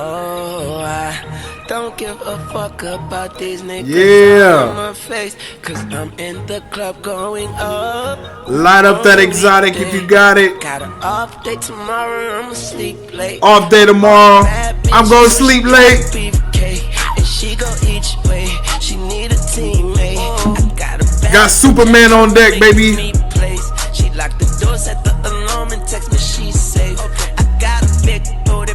Oh, I don't give a fuck about these niggas Yeah. on my face, cause I'm in the club going up. Light up that On a exotic if you weekday, got it. got an off day tomorrow, I'ma sleep late. Off day I bought a tomorrow. bad I'm bitch, gonna so she sleep gotta late. be okay. And she go each way, she need a teammate. I got a Got bad bitch Superman on deck, making baby. me plays. She locked the door, set the alarm, and text me she's safe. I got a big booty.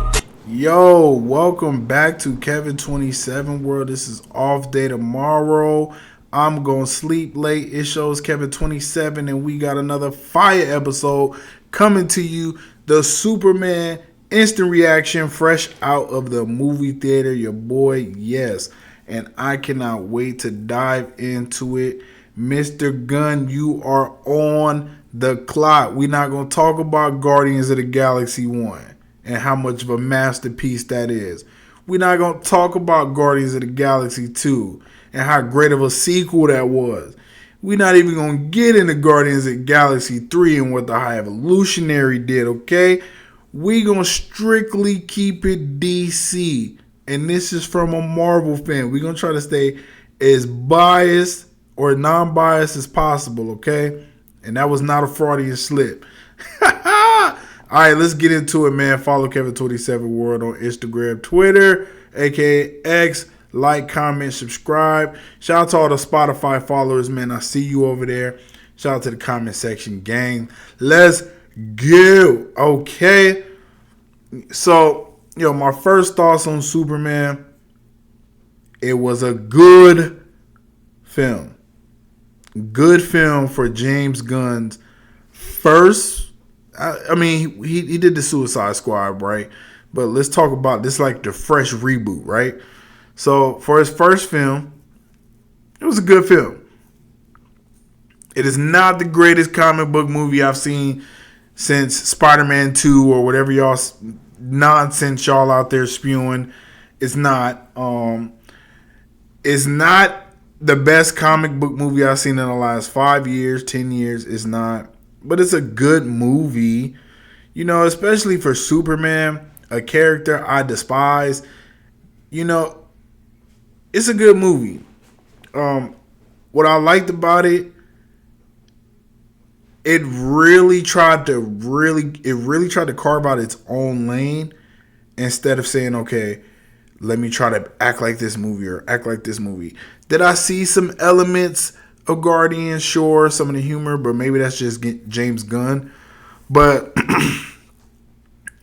Yo, welcome back to Kevin 27 World. This is Off Day Tomorrow. I'm gonna sleep late. It shows Kevin 27, and we got another fire episode coming to you. The Superman instant reaction, fresh out of the movie theater. Your boy, yes. And I cannot wait to dive into it. Mr. Gunn, you are on the clock. We're not gonna talk about Guardians of the Galaxy 1 and how much of a masterpiece that is. We're not going to talk about Guardians of the Galaxy 2 and how great of a sequel that was. We're not even going to get into Guardians of the Galaxy 3 and what the High Evolutionary did, okay? We're going to strictly keep it DC. And this is from a Marvel fan. We're going to try to stay as biased or non-biased as possible, okay? And that was not a Freudian slip. All right, let's get into it, man. Follow Kevin27 World on Instagram, Twitter, aka X. Like, comment, subscribe. Shout out to all the Spotify followers, man. I see you over there. Shout out to the comment section, gang. Let's go. Okay. So, my first thoughts on Superman. It was a good film. Good film for James Gunn's first. I mean, he did the Suicide Squad, right? But let's talk about this, like the fresh reboot, right? So for his first film, it was a good film. It is not the greatest comic book movie I've seen since Spider-Man 2 or whatever y'all nonsense y'all out there spewing. It's not. It's not the best comic book movie I've seen in the last 5 years, 10 years. It's not. But it's a good movie, especially for Superman, a character I despise. It's a good movie. What I liked about it, it really tried to carve out its own lane instead of saying, okay, let me try to act like this movie or act like this movie. Did I see some elements of Guardians? Sure, some of the humor, but maybe that's just James Gunn. But I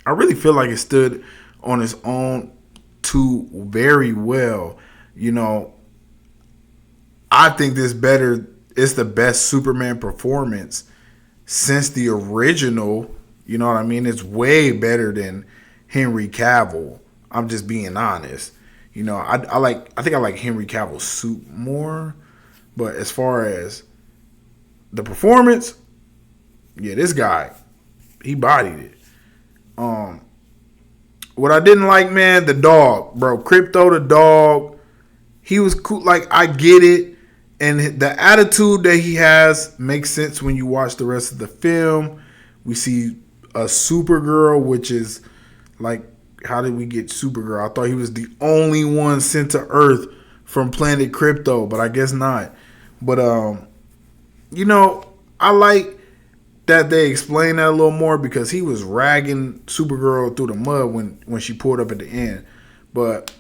really feel like it stood on its own too very well. I think it's the best Superman performance since the original. You know what I mean? It's way better than Henry Cavill. I'm just being honest. I think I like Henry Cavill's suit more. But as far as the performance, yeah, this guy, he bodied it. What I didn't like, man, the dog, bro. Crypto the dog. He was cool. Like, I get it. And the attitude that he has makes sense when you watch the rest of the film. We see a Supergirl, which is like, how did we get Supergirl? I thought he was the only one sent to Earth from Planet Crypto, but I guess not. But I like that they explain that a little more because he was ragging Supergirl through the mud when she pulled up at the end. But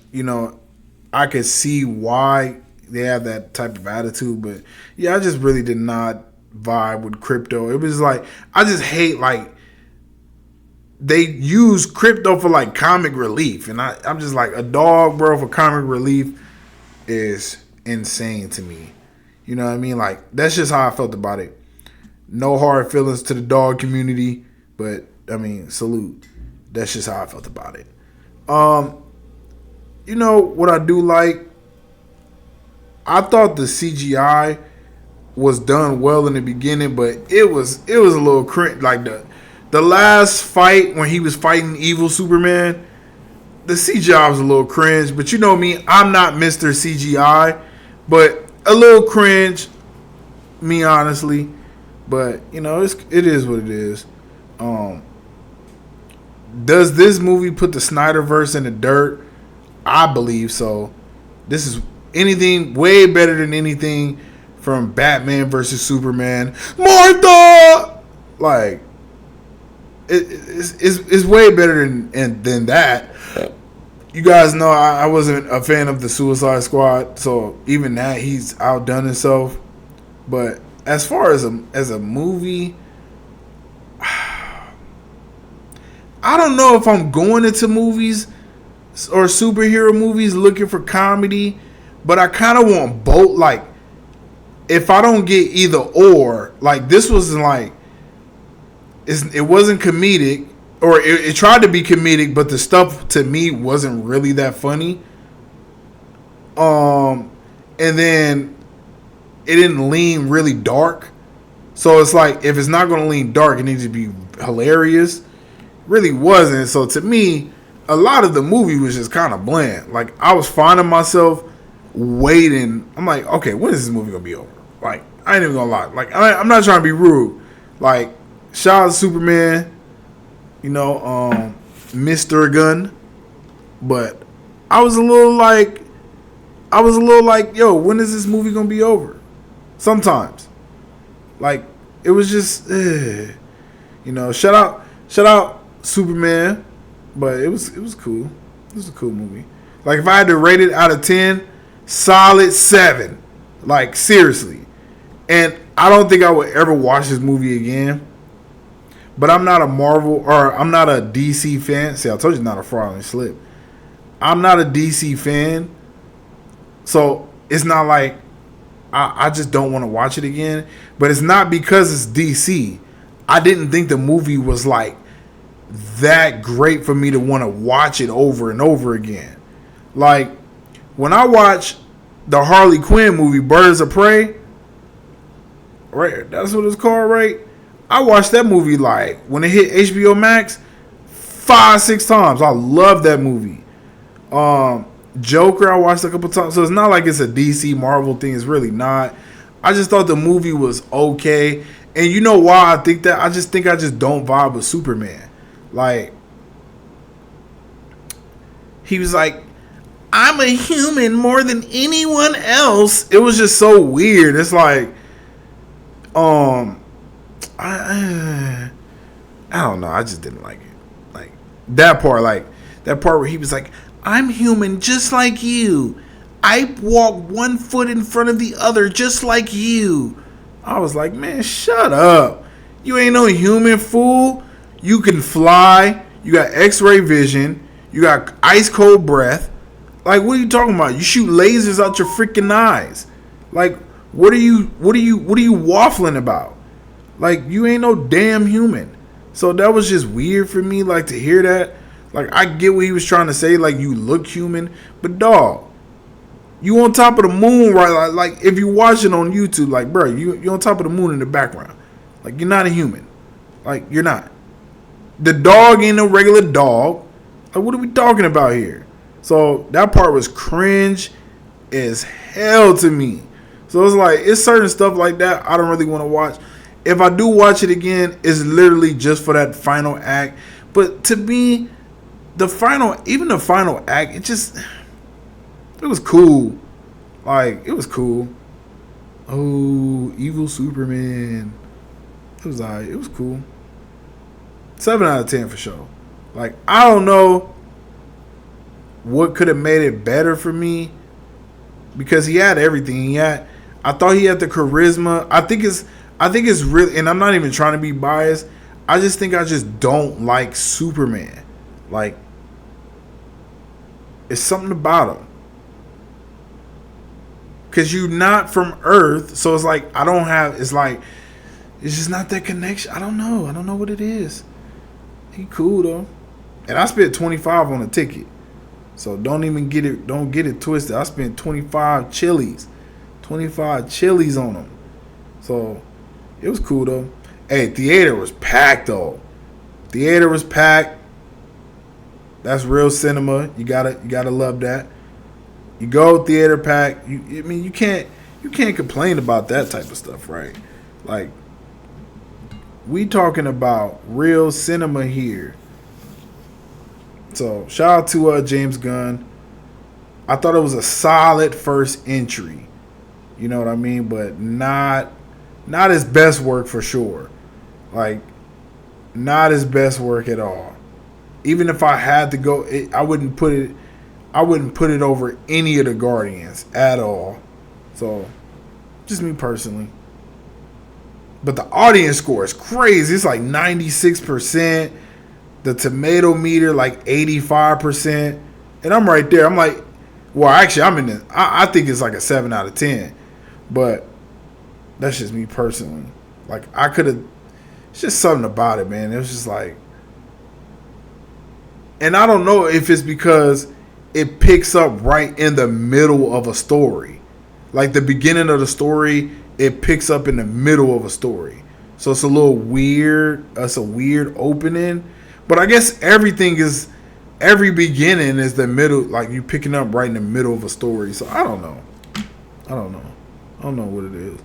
I could see why they have that type of attitude. But yeah, I just really did not vibe with Crypto. It was like, I just hate like they use Crypto for like comic relief, and I'm just like, a dog, bro, for comic relief is insane to me. You know what I mean? Like, that's just how I felt about it. No hard feelings to the dog community, but I mean, salute. That's just how I felt about it. What I do like? I thought the CGI was done well in the beginning, but it was a little cringe. Like the last fight when he was fighting evil Superman, the CGI was a little cringe. But you know me, I'm not Mr. CGI, but a little cringe, me honestly. But it is what it is. does this movie put the Snyderverse in the dirt? I believe so. This is anything way better than anything from Batman versus Superman. Martha, like it's way better than that. You guys know I wasn't a fan of the Suicide Squad, so even that he's outdone himself. But as far as a movie, I don't know if I'm going into movies or superhero movies looking for comedy, but I kind of want both. Like, if I don't get either or, like this wasn't like it wasn't comedic, or it tried to be comedic, but the stuff to me wasn't really that funny. And then it didn't lean really dark. So it's like, if it's not going to lean dark, it needs to be hilarious. Really wasn't. So to me, a lot of the movie was just kind of bland. Like, I was finding myself waiting. I'm like, okay, when is this movie going to be over? Like, I ain't even going to lie. Like, I'm not trying to be rude. Like, shout out to Superman, you know, Mr. Gunn. But I was a little like, yo, when is this movie going to be over? Sometimes. Like, it was just, you know, shout out Superman, but it was cool. It was a cool movie. Like, if I had to rate it out of 10, solid 7. Like, seriously. And I don't think I would ever watch this movie again. But I'm not a Marvel, or I'm not a DC fan. See, I told you not a fraudulent slip. I'm not a DC fan. So it's not like I just don't want to watch it again. But it's not because it's DC. I didn't think the movie was like that great for me to want to watch it over and over again. Like, when I watch the Harley Quinn movie, Birds of Prey, right? That's what it's called, right? I watched that movie like when it hit HBO Max 5-6 times. I love that movie. Joker, I watched a couple times. So it's not like it's a DC Marvel thing. It's really not. I just thought the movie was okay. And you know why I think that? I just don't vibe with Superman. Like, he was like, I'm a human more than anyone else. It was just so weird. It's like, I don't know. I just didn't like it. Like, that part where he was like, I'm human just like you. I walk one foot in front of the other just like you. I was like, man, shut up. You ain't no human, fool. You can fly. You got X-ray vision. You got ice cold breath. Like, what are you talking about? You shoot lasers out your freaking eyes. Like, what are you waffling about? Like, you ain't no damn human. So that was just weird for me, like, to hear that. Like, I get what he was trying to say, like, you look human, but dog, you on top of the moon, right? Like if you watch it on YouTube, like, bro, you on top of the moon in the background. Like, you're not a human. Like, you're not. The dog ain't no regular dog. Like, what are we talking about here? So that part was cringe as hell to me. So it's like, it's certain stuff like that I don't really want to watch. If I do watch it again, it's literally just for that final act. But to me, the final act, it was cool. Like, it was cool. Oh, evil Superman. It was alright. It was cool. 7 out of 10 for sure. Like, I don't know what could have made it better for me, because he had everything. I thought he had the charisma. I think it's really, and I'm not even trying to be biased. I just think I just don't like Superman. Like, it's something about him. Because you're not from Earth, so it's like, it's just not that connection. I don't know what it is. He cool though. And I spent $25 on a ticket. So don't get it twisted. I spent 25 chilies on them. So it was cool though. Hey, theater was packed though. Theater was packed. That's real cinema. You gotta love that. You go theater packed. You can't complain about that type of stuff, right? Like, we talking about real cinema here. So shout out to James Gunn. I thought it was a solid first entry. You know what I mean? But not his best work for sure. Like, not his best work at all. Even if I had to go, I wouldn't put it over any of the Guardians at all. So, just me personally. But the audience score is crazy. It's like 96%. The tomato meter like 85%. And I'm right there. I'm like, well, actually, I'm in the. I think it's like a 7 out of 10. But that's just me personally. Like, I could have. It's just something about it, man. It was just like. And I don't know if it's because it picks up right in the middle of a story. Like, the beginning of the story, it picks up in the middle of a story. So it's a little weird. It's a weird opening. But I guess every beginning is the middle, like you picking up right in the middle of a story. So I don't know. I don't know what it is.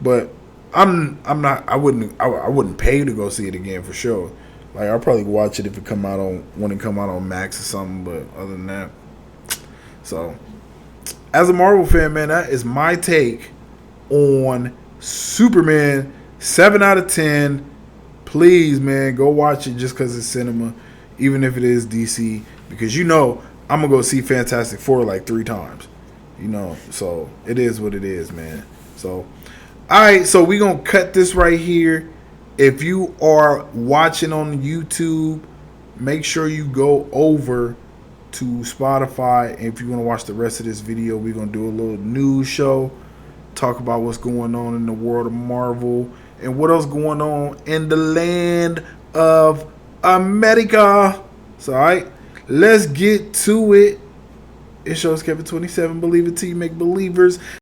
But I wouldn't pay to go see it again for sure. Like, I'll probably watch it if it come out when it come out on Max or something, but other than that. So, as a Marvel fan, man, that is my take on Superman. 7 out of 10. Please, man, go watch it just because it's cinema, even if it is DC, because I'm gonna go see Fantastic Four like 3 times. So it is what it is, man. So, all right, so we gonna cut this right here. If you are watching on YouTube, make sure you go over to Spotify. And if you want to watch the rest of this video, we're going to do a little news show, talk about what's going on in the world of Marvel and what else going on in the land of America. So, all right, let's get to it. It shows Kevin 27. Believe it till you make believers.